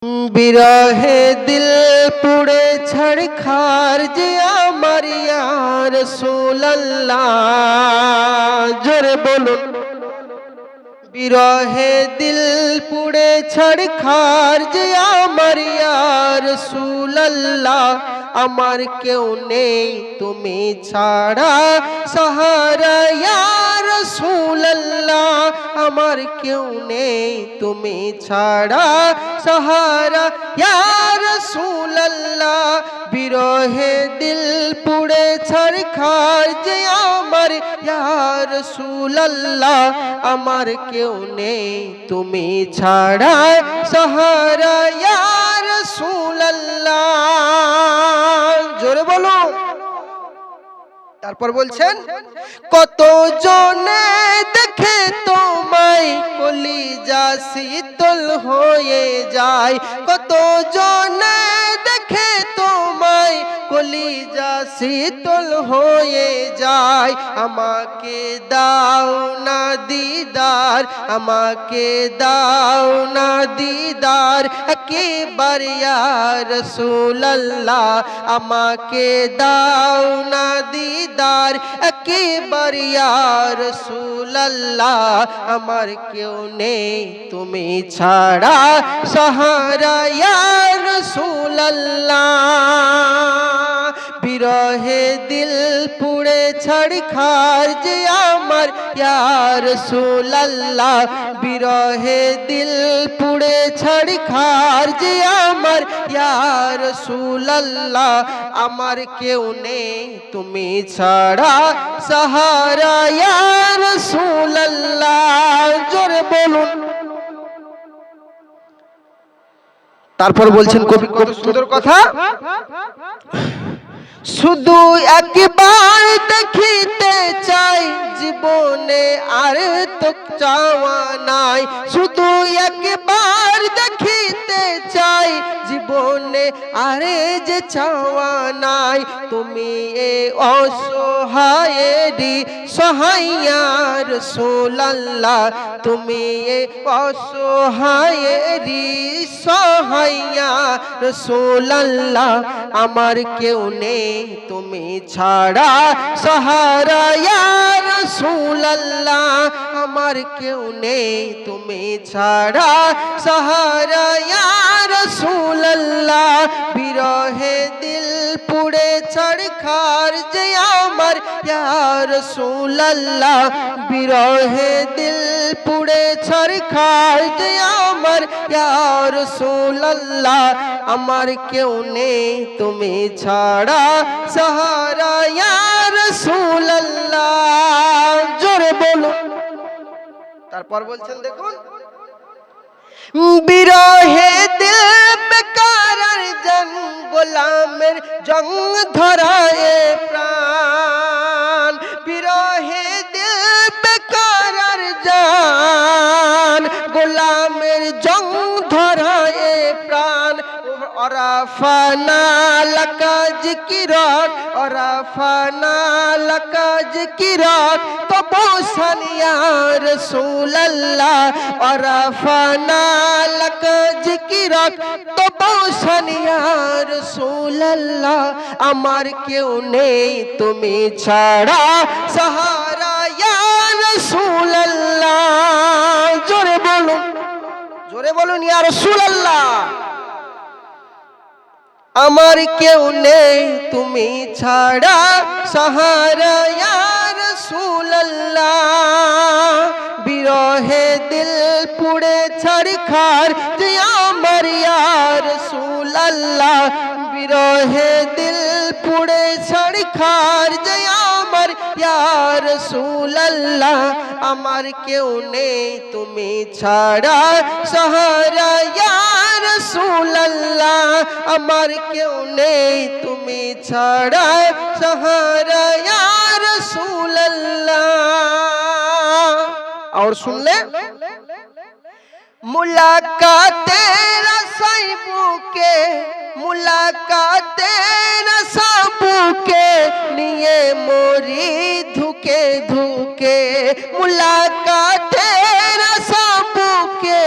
বিরহে দিল পুড়ে ছাড়খার যে আমার ইয়া রাসূলুল্লাহ, জোরে বলুন। বিরহে দিল পুড়ে ছাড়খার যে আমার ইয়া রাসূলুল্লাহ, আমার কেউ নেই তুমি ছাড়া সাহারা ইয়া রাসূলুল্লাহ, আমার কেউ নেই তুমি ছাড়া সাহারা ইয়া রাসূলুল্লাহ। বিরহে দিল পুড়ে ছারখার যে আমার ইয়া রাসূলুল্লাহ, আমার কেউ নেই তুমি ছাড়া সাহারা ইয়া রাসূলুল্লাহ, জোরে বলো। তারপর বলছেন, কত জনে দেখে তোমায় কলিজা শীতল হয়ে যায়, কত জনে দেখে তোমায় কলিজা শীতল হয়ে যায়। আমাকে দাও না দিদার, আমাকে দাও না দিদার একবার ইয়া রাসূলুল্লাহ, আমাকে দাও না দিদার একবার ইয়া রাসূলুল্লাহ, আমার কেউ নেই তুমি ছাড়া সাহারা ইয়া রাসূলুল্লাহ। বিরহে দিল পুড়ে ছাড়খার যে আমার ইয়া রাসূলুল্লাহ, বিরহে দিল পুড়ে ছাড়খার যে আমার ইয়া রাসূলুল্লাহ, আমার কেউ নেই তুমি ছাড়া সাহারা ইয়া রাসূলুল্লাহ, জোরে বলুন। তারপর বলছেন কবি কত সুন্দর কথা, শুধু একবার দেখিতে চাই জীবনে আর তো চাওয়া নাই, শুধু একবার দেখিতে চাই জীবনে আরে যে চাওয়া নাই। তুমি এ অসহায়েরই সহায় ইয়া রাসূলুল্লাহ, তুমি এ অসহায়েরই সহায় ইয়া রাসূলুল্লাহ, আমার কেউ নেই তুমি ছাড়া সাহারা ইয়া রাসূলুল্লাহ, আমার কেউ নেই তুমি ছাড়া সাহারা ইয়া রাসূলুল্লাহ। বিরহে দিল পুড়ে ছাড়খার যে আমার ইয়া রাসূলুল্লাহ, বিরহে দিল পুড়ে ছাড়খার যে আমার ইয়া রাসূলুল্লাহ, আমার কেউ নেই তুমি ছাড়া সাহারা ইয়া রাসূলুল্লাহ, জোরে বলো। তারপর বলছেন দেখুন, বিরহে দিল বেকার জন গোলামের জং ধরায় প্রাণ, বিরহে দিল বেকার জন গোলামের জং ধরায় প্রাণ। ওরাফানা লাকা জিকিরাত, ওরাফানা লাকা জিকিরাত তবুসান ইয়া রাসূলুল্লাহ, ওরাফানা লাকা জিকিরাত তবুসান ইয়া রাসূলুল্লাহ, আমার কেউ নেই তুমি ছাড়া সাহারা ইয়া রাসূলুল্লাহ, জোরে বলুন, জোরে বলুন ইয়া রাসূলুল্লাহ, আমার কেউ নেই তুমি ছাড়া সাহারা ইয়া রাসূলুল্লাহ। বিরহে দিল পুড়ে ছাড়খার যে আমার ইয়া রাসূলুল্লাহ, বিরহে দিল পুড়ে ছাড়খার যে আমার ইয়া রাসূলুল্লাহ, আমার কেউ নেই তুমি ছাড়া সাহারা ইয়া রাসূলুল্লাহ, আমার কেউ নেই তুমি ছাড়া সাহারা ইয়া রাসূলুল্লাহ। और सुन ले, मुलाकाते रसाई बुके, मुलाकाते रसा बुके निये मोरी धुके धुके, मुलाकाते रसा बुके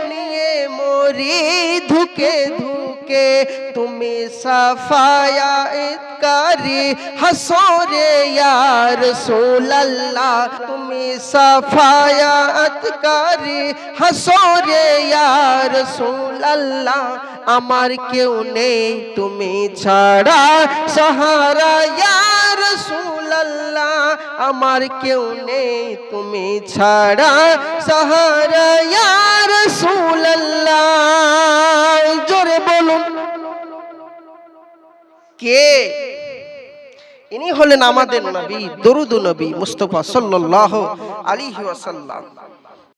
निये मोरी धुके ধুকে তুমি সাফায়াতকারী হাসরে ইয়া রাসূলুল্লাহ তুমি সাফায়াতকারী হাসরে ইয়া রাসূলুল্লাহ আমার কেউ নেই তুমি ছাড়া সাহারা ইয়া রাসূলুল্লাহ আমার কেউ নেই তুমি ছাড়া সাহারা ইয়া রাসূলুল্লাহ জোরে বলুন কে ইনি হলেন আমাদের নবী দরুদ নবী মুস্তাফা সাল্লাল্লাহু আলাইহি ওয়াসাল্লাম